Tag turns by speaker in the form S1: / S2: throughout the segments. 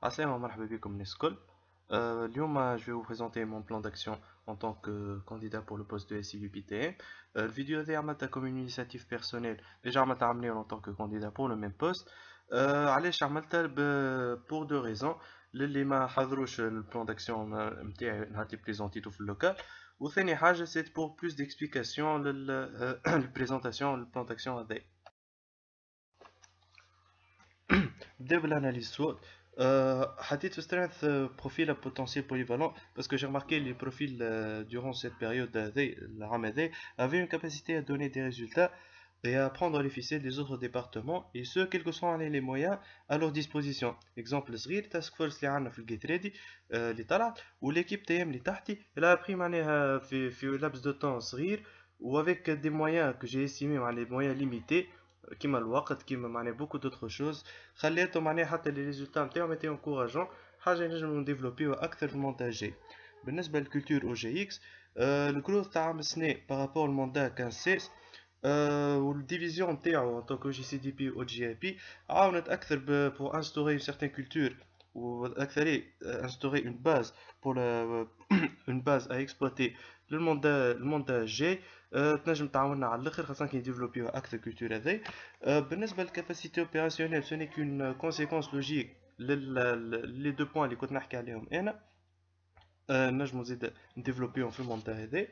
S1: Assalamu marhaba bikum الناس الكل. اليوم je vais vous présenter mon plan d'action en tant que candidat pour le poste de SIVPTM. الفيديو هذا عملتها comme une initiative personnelle. déjà عملتها عاملين en tant que candidat pour le même poste. علاش عملتها pour deux raisons. للي ما حضروش البلان d'action نتاعي نهار اللي بريزونتيتو في اللوكال، وثاني حاجة c'est pour plus d'explications للبريزونتاسيون البلان d'action هذا. نبداو بالاناليز SWOT. حطيت في strength profil à potentiel polyvalent parce que j'ai remarqué les profils durant cette période العام هذا avaient une capacité à donner des résultats et à prendre les ficelles des autres départements, et ce quels que soient les moyens à leur disposition. exemple صغير task force اللي عندنا في الجيت ريدي اللي طلعت، وليكيب تي ام اللي تحتي elle a pris معناها في laps de temps صغير و avec des moyens que j'ai estimé مع les moyens limités كيما الوقت كيما معناها بوكو دوتر شوز، خليته معناها حتى لي ريزولتا نتاعو ايتي انكوراجون، حاجه نجمو نديفلوبيو اكثر في المونتاج جاي. بالنسبه للكولتور او جي اكس، الجروث تاع عام السنه بارابور الموندا 15 16، والديفيزيون نتاعو ان طونك جي سي دي بي او جي اي بي عاونت اكثر بو انستوري اون سيغتان كولتور واكثر انستوري اون باز بور اون باز ا اكسبلوتي الموندا الجاي. تنجم تعاوننا على الاخر خاصة كي نديفلوبيو اكثر كولتور هذي. بالنسبه للكاباسيتي اوبيراسيونيل سو ني كون كونسيكونس لوجيك لي دو بوين اللي كنت نحكي عليهم انا، نجمو زيد نديفلوبيهم في المونتا هذي.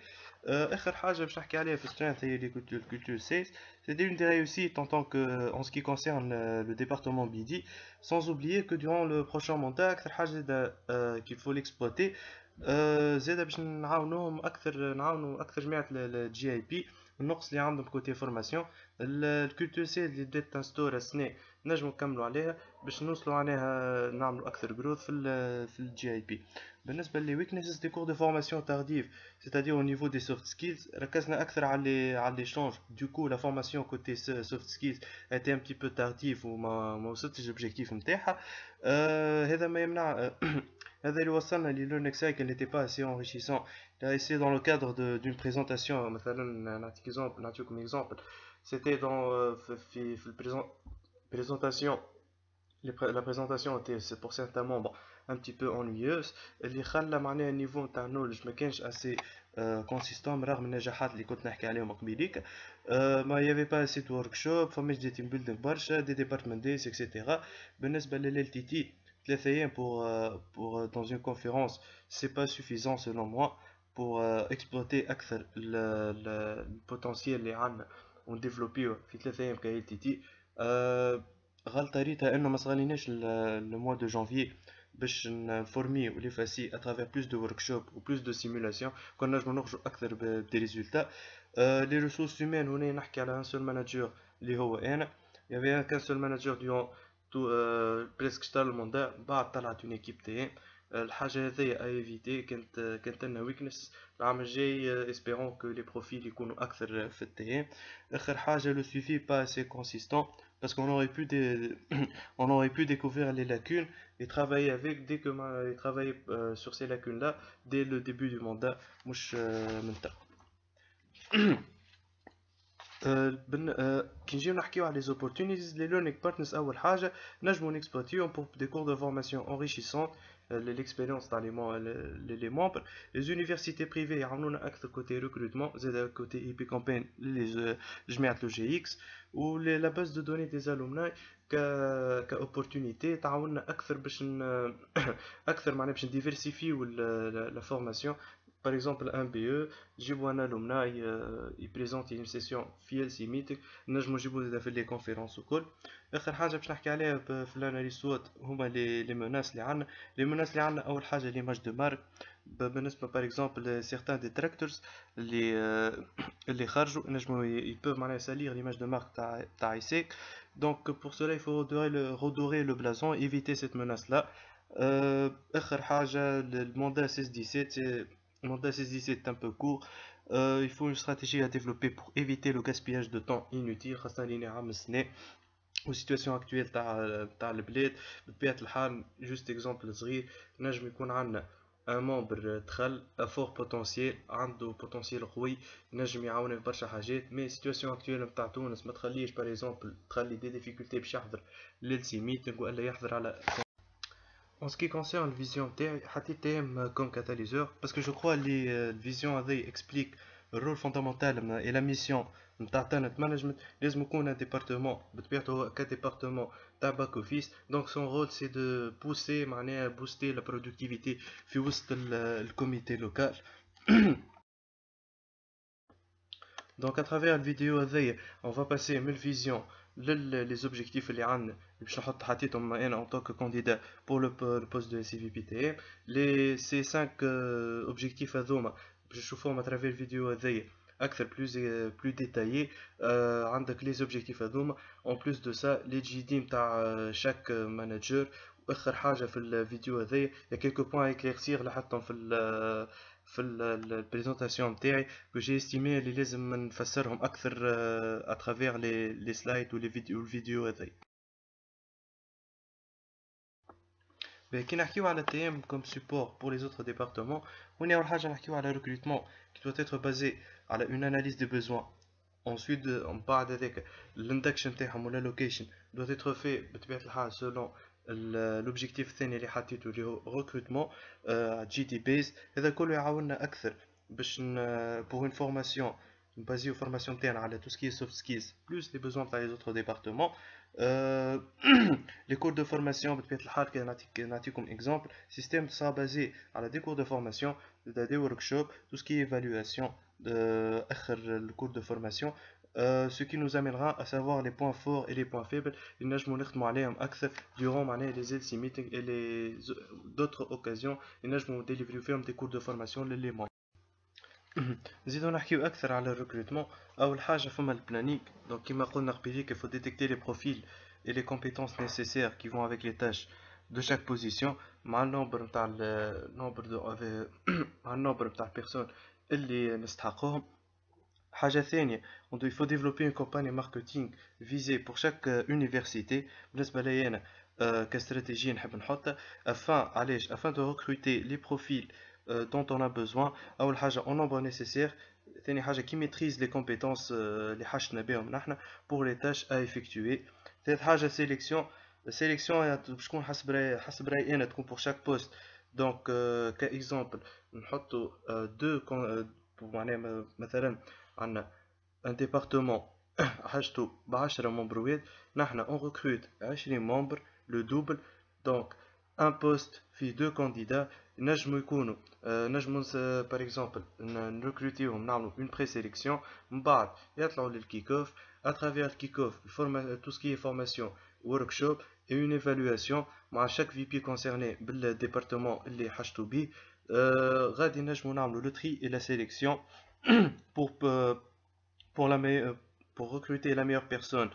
S1: اخر حاجه باش نحكي عليها في سترينث هي لي كولتور سيلز. C'est une des réussites en tant que en ce qui concerne le département BD, sans oublier que durant le prochain mandat اكثر حاجه qu'il faut l'exploiter. زيادة باش نعاونوهم أكثر، نعاونو أكثر جماعة الجي اي بي النقص اللي عندهم كوتي فورماسيون. الكولتور سيل اللي بدات تنستور السنة نجمو نكملو عليها باش نوصلو عليها نعملو أكثر جروث في الجي اي بي. بالنسبة لي ويكنسز دي كور دو فورماسيون تارديف c'est-à-dire au niveau des soft skills ركزنا أكثر على l'échange. Du coup la formation côté soft skills a été un petit peu tardive وما وصلتش l'objectif نتاعها. هذا ما يمنع هذا اللي وصلنا ل learning cycle n'était pas assez enrichissant. Il a essayé dans le cadre d'une présentation مثلا نعطيكم exemple. C'était dans في présentation. La présentation était pour certains membres un petit peu ennuyeuse اللي خلى معناها النيفو نتاع النولج ما كانش assez consistant رغم النجاحات اللي كنت نحكي عليهم قبيليك. ما y avait pas assez de workshop، فماش دي تيم بيلدينغ برشا، دي ديبارتمنت ديس اكسيتيرا. بالنسبه لل تي ثلاثة أيام pour dans une conférence c'est pas suffisant selon moi pour exploiter أكثر le potentiel اللي عندنا ونديفلوبيو في 3 أيام ك LTT. غلطة ريتها إنه ما صغاليناش le mois de janvier باش نفورميو لي فاسي à travers plus de workshops و plus de simulations كنا نجمو نخرجو أكثر بدي ريزولتا. les ressources humaines هنا نحكي على un seul manager اللي هو أنا. il y avait qu'un seul manager durant tout presque شطر الموندا، بعد طلعت اون ايكيب تاعي. الحاجه هذيا ايفيتي كانت لنا ويكنس. العام الجاي اسبيرون كو لي بروفيل يكونوا اكثر في التي. اخر حاجه لو سويفي با اسي كونسيستون parce qu'on aurait pu on aurait pu découvrir les lacunes et travailler avec dès que et travailler sur ces lacunes là dès le début du mandat مش من تحت. كي نجيو نحكيو على les opportunities les learning partners اول حاجه نجمو نكسبلوتيهم pour des cours de formation enrichissants l'expérience تاع les membres. les universités privées يعاونونا اكثر côté recrutement، زاد côté اي بي كامبين لجماعه لو جي اكس، و la base de données des alumni ك opportunité تعاوننا اكثر باش اكثر معناها باش نديفيرسيفيو la formation. Par exemple, un BE, جيبوا un alumni, il présente une session في LC meeting، نجمو نجيبو زادا في لي كونفيرونس وكل. آخر حاجة باش نحكي عليها في الاناليز سوت هما لي مناس اللي عندنا. لي مناس اللي عندنا أول حاجة ليماج دو مارك. بالنسبة باغ اكزومبل سيغتان ديتراكتورز اللي خرجوا نجمو يبوف معناها ساليغ ليماج دو مارك تاع ايسيك. دونك بور سولا il faut redorer le blason, éviter cette menace là. آخر حاجة الماندا 16-17. Le mandat 16-17 est un peu court. Il faut une stratégie à développer pour éviter le gaspillage de temps inutile خاصة اللي عام السنة والسيتواسيون اكتويل تاع البلاد. بطبيعة الحال جوست اكزومبل صغير، نجم يكون عندنا ان ممبر دخل فور بوتنسيال، عنده بوتنسيال قوي، نجم يعاوننا في برشا حاجات. مي السيتواسيون اكتويل نتاع تونس ما تخليش باغ اكزومبل تخلي دي ديفيكولتي باش يحضر للسي ميتينغ ولا يحضر على En ce qui concerne la vision تاعي حطيت TM comme catalyseur parce que je crois les vision هذه explique le rôle fondamental et la mission نتاع talent management. لازم يكون un département بطبيعته هو كديبارتمون تاع باك اوفيس. Donc son rôle c'est de pousser معناها booster la productivité في وسط الكوميتي لوكال. Donc à travers la vidéo هذيا on va passer من الفيزيون les objectifs اللي عندنا اللي باش نحط حطيتهم انا en tant que candidat pour le poste de CVPTM. ces 5 objectifs هذوما باش نشوفوهم à travers الفيديو هذيا اكثر plus détaillé. عندك les objectifs هذوما en plus de ça les GD نتاع chaque manager. واخر حاجه في الفيديو هذيا يا quelques points à éclaircir لحطهم في البريزونطاسيون نتاعي que j'ai estimé اللي لازم نفسرهم اكثر à travers les slides ou les الفيديو هذي. كي نحكيو على TM comme support pour les autres départements هنا اول حاجه نحكيو على recrutement qui doit être basé على une analyse des besoins. Ensuite on بعد هذاك l'induction تاعهم ولا location doit être fait بطبيعه الحال selon l'objectif الثاني اللي حطيته اللي هو recrutement GD based. هذا كله يعاوننا اكثر باش pour une formation basée aux formations تاعنا على tout ce qui est soft skills plus les besoins تاع les autres départements. les cours de formation بطبيعة الحال كي نعطيكم exemple système ça basé على des cours de formation des workshops tout ce qui est évaluation آخر le cours de formation. Ce qui nous amènera à savoir les points forts et les points faibles اللي نجمو نخدمو عليهم أكثر durant معناها les LC meetings et les d'autres occasions اللي نجمو délivrer فيهم des cours de formation للي membres. نزيدو نحكيو أكثر على الريكروتمون. أول حاجة فما البلانينغ. دونك كيما قلنا قبيليك il faut détecter les profils et les compétences nécessaires qui vont avec les tâches de chaque position مع النومبر نتاع مع النومبر نتاع البيرسون اللي نستحقوهم. حاجة ثانية il faut développer une campagne marketing visée pour chaque université. بالنسبة لي أنا كاستراتيجية نحب نحطها afin de recruter les profils dont on a besoin. أول حاجة en nombre nécessaire. ثاني حاجة qui maîtrise les compétences اللي حشنا بهم نحنا pour les tâches à effectuer. ثالث حاجة sélection باش تكون حسب رأيي أنا تكون pour chaque poste. donc كإكزامبل نحطو معناها مثلا عندنا un département حاجته ب10 ممبروات نحنا on recrute 20 membres le double. donc un poste فيه 2 candidats نجمو يكونوا نجمو par exemple نركروتيهم نعملو une présélection من بعد يطلعوا للكيك اوف. à travers le kick-off tout ce qui est formation workshop et une évaluation مع chaque VP concerné بالديبارتمون اللي حاجتو بيه. غادي نجمو نعملو le tri et la sélection pour recruter la meilleure personne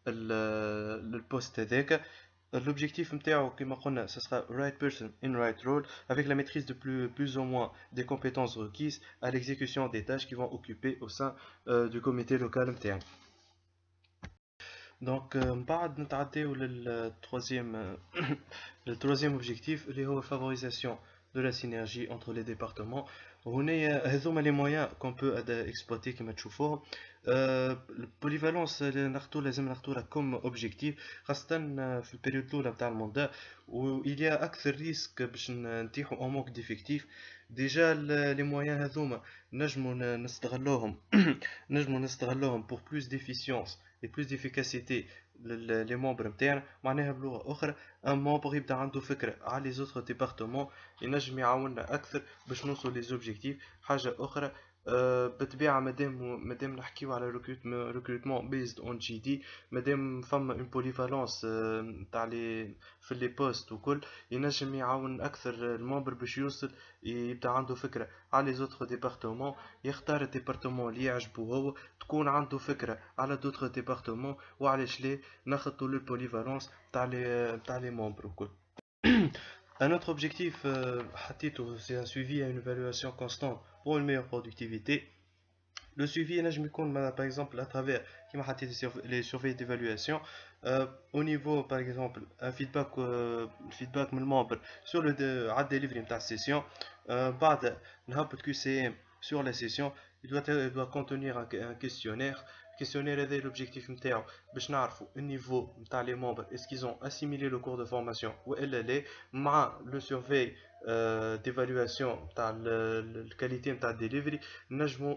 S1: le poste هذاك. L'objectif نتاعو كما قلنا ce sera right person in right role avec la maîtrise de plus ou moins des compétences requises à l'exécution des tâches qui vont occuper au sein du comité local نتاعنا. donc بعد نتعداو le troisième objectif اللي هو favorisation de la synergie entre les départements. هنا هذوما les moyens qu'on peut exploiter كما تشوفوهم. البوليفالونس لازم ناخدوها comme objectif خاصة في البيريود الأولى نتاع المندا و il y a أكثر ريسك باش نتيحو en manque d'effectifs. déjà les moyens هذوما نجمو نستغلوهم pour plus d'efficience et plus d'efficacité les membres نتاعنا. معناها بلغة أخرى un membre يبدا عنده فكرة على les autres départements ينجم يعاوننا أكثر باش نوصل les objectifs. حاجة أخرى بالطبيعة مادام نحكيو على recrutement based on GD مادام فما une polyvalence تاع في les postes وكل ينجم يعاون أكثر الممبر باش يوصل يبدا عنده فكرة على les autres départements يختار الديبارتمون اللي يعجبو هو تكون عنده فكرة على d'autres départements وعلاش ليه ناخدو le polyvalence تاع les membres وكل. Un autre objectif, c'est un suivi et une évaluation constante pour une meilleure productivité. Le suivi, par exemple, à travers les surveilles d'évaluation, au niveau, par exemple, un feedback من الممبر sur le delivery de la session. بعد نهبط QCM sur la session, il doit contenir un questionnaire questionnaire هذا l'objectif نتاعو باش نعرفوا النيفو نتاع لي ممبر est-ce qu'ils ont assimilé le cours de formation والا لا مع لو سيرفي d'évaluation تاع الكاليتي نتاع الديليفري نجموا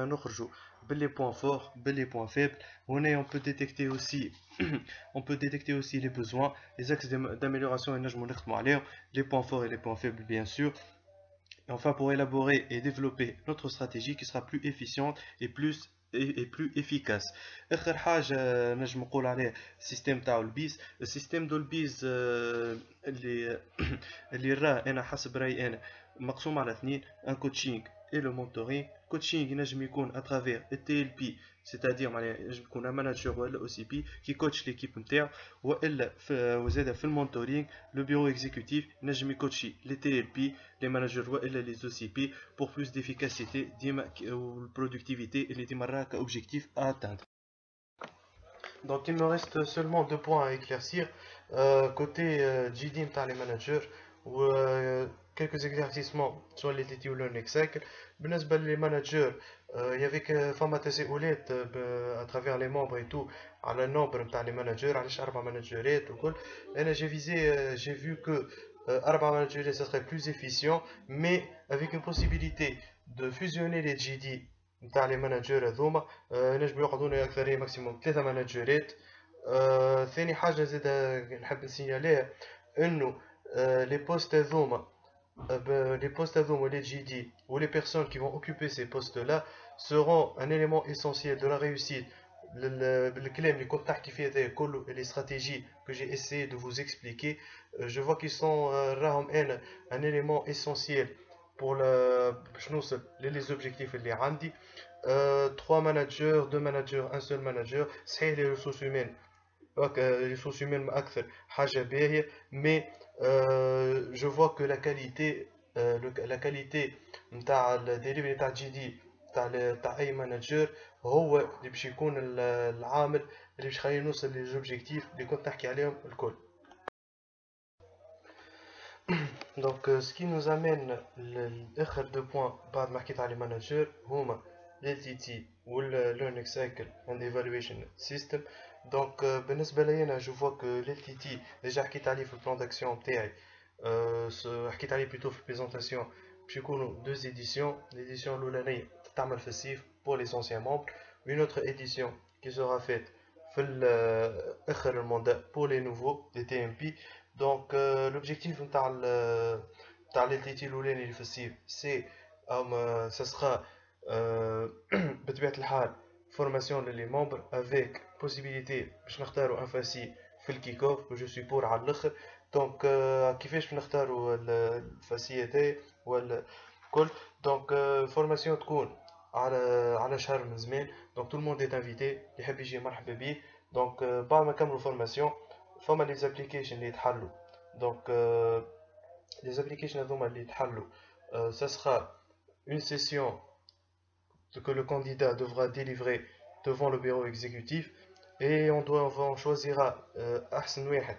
S1: نخرجوا باللي points forts باللي points faibles هنا on peut détecter aussi on peut détecter aussi les besoins les axes d'amélioration نجموا نخدموا عليهم les points forts et les points faibles bien sûr. Et enfin, pour élaborer et développer notre stratégie qui sera plus efficiente et plus efficace. آخر حاجة نجم نقول عليه السيستم تاع البيز. السيستم دو البيز اللي راه أنا حسب رأيي أنا مقسوم على اثنين ان كوتشينغ et le mentoring. Coaching ينجم يكون à travers الTLP c'est-à-dire معناها ينجم يكون un manager ولا OCP qui coach l'équipe نتاعو والا وزاده في المونتورينغ le bureau exécutif ينجم يكوتشي les TLP les managers والا les OCP pour plus d'efficacité ديما productivité اللي ديما راها كobjectif à atteindre. Donc il me reste seulement deux points à éclaircir côté GD نتاع les managers ou quelques exercices sur les TT ou le next cycle. بالنسبة les managers il y avait فما تساؤلات à travers les membres et tout على النومبر نتاع les managers علاش 4 managers وكل. أنا j'ai vu que 4 managers ça serait plus efficient mais avec une possibilité de fusionner les GD نتاع les managers هذوما نجمو يقعدونا أكثر ماكسيموم 3 managers. ثاني حاجة زيد نحب نسيناليها إنه les postes هذوما les postes هذوما les GD ou les personnes qui vont occuper ces postes là seront un élément essentiel de la réussite. بالكلام اللي كنت تحكي فيه هذا كله les stratégies que j'ai essayé de vous expliquer je vois qu'ils sont راهم un élément essentiel pour باش نوصل les objectifs اللي عندي. 3 managers 2 managers un seul manager صحيح les ressources humaines les ressources humaines أكثر حاجة باهية mais je vois que la qualité نتاع الديليفري نتاع جي دي تاع اي مانجر هو اللي باش يكون العامل اللي باش يخليني نوصل للوبجيكتيف اللي كنت نحكي عليهم الكل. Donc ce qui nous amène l'aخر deux points بعد ما حكيت على المانجر هما LTT ou le Learning Cycle and Evaluation System. Donc بالنسبة لي أنا je vois que LTT déjà حكيت عليه في البلان d'action نتاعي حكيت عليه plutôt في البريزونطاسيون باش يكونوا deux éditions. L'édition الأولانية تعمل في الصيف pour les anciens membres, une autre édition qui sera faite في آخر الماندا pour les nouveaux les TMP. Donc l'objectif نتاع LTT الأولاني اللي في الصيف c'est ça sera بطبيعة الحال formation للي membres avec possibilité باش نختاروا un فاسي في الكيك اوف جو سوي بور على الاخر. دونك كيفاش نختاروا الفاسي هذايا ولا كل. دونك فورماسيون تكون على شهر من زمان. دونك تو الموند est انفيتي اللي يحب يجي مرحبا بيه. دونك بعد ما نكملوا فورماسيون فما لي زابليكيشن اللي يتحلوا. دونك لي زابليكيشن هذوما اللي يتحلوا ça sera une session que le candidat devra délivrer devant le bureau exécutif et on choisira أحسن واحد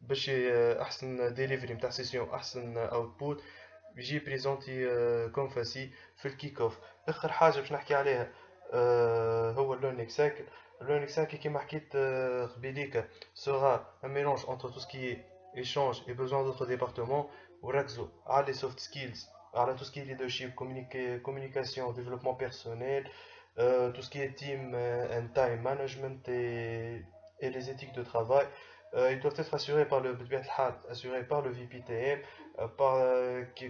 S1: باش أحسن delivery نتاع سيسيون أحسن output يجي بريزونتي كوم فاسي في الكيك اوف. آخر حاجة باش نحكي عليها هو learning cycle. learning cycle كيما حكيت قبيليك sera un mélange entre tout ce qui est échange et besoin d'autres départements وركزوا على les soft skills على tout ce qui est leadership, communication, développement personnel, tout ce qui est team and time management et les éthiques de travail. Ils doivent être assurés par le VPTM,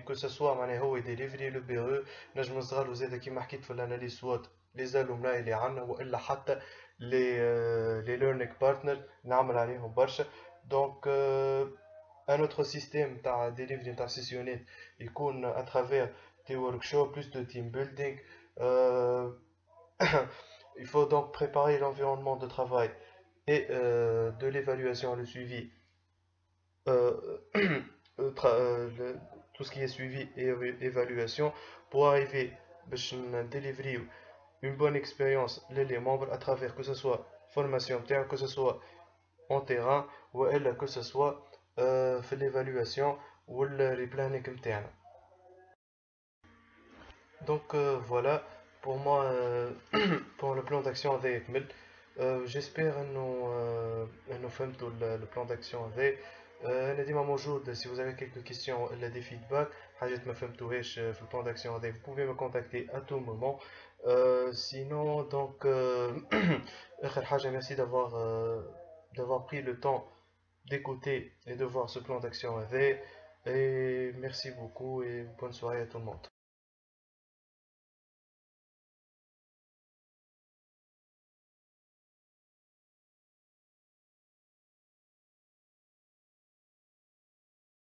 S1: que ce soit هو يديليفري le BE. نجم نصغروا زاد كيما حكيت في الاناليز سوات les alumni اللي عندنا والا حتى les learning partners نعمل عليهم برشا. Donc un autre système تاع delivery تاع سيسيونات يكون à travers des workshops, plus de team building. Il faut donc préparer l'environnement de travail et de l'évaluation, le suivi, tout ce qui est suivi et évaluation pour arriver à délivrer une bonne expérience les membres à travers que ce soit formation que ce soit en terrain ou que ce soit في l'évaluation ou le replanning interne. Donc voilà, pour moi, pour le plan d'action هذا يكمل. j'espère انه فهمتوا le plan d'action هذا. انا ديما موجود si vous avez quelques questions ولا des feedbacks حاجات ما فهمتوهاش في le plan d'action هذا, vous pouvez me contacter à tout moment. Sinon donc آخر حاجة, merci d'avoir pris le temps d'écouter et de voir ce plan d'action هذا, et merci beaucoup et bonne soirée à tout le monde.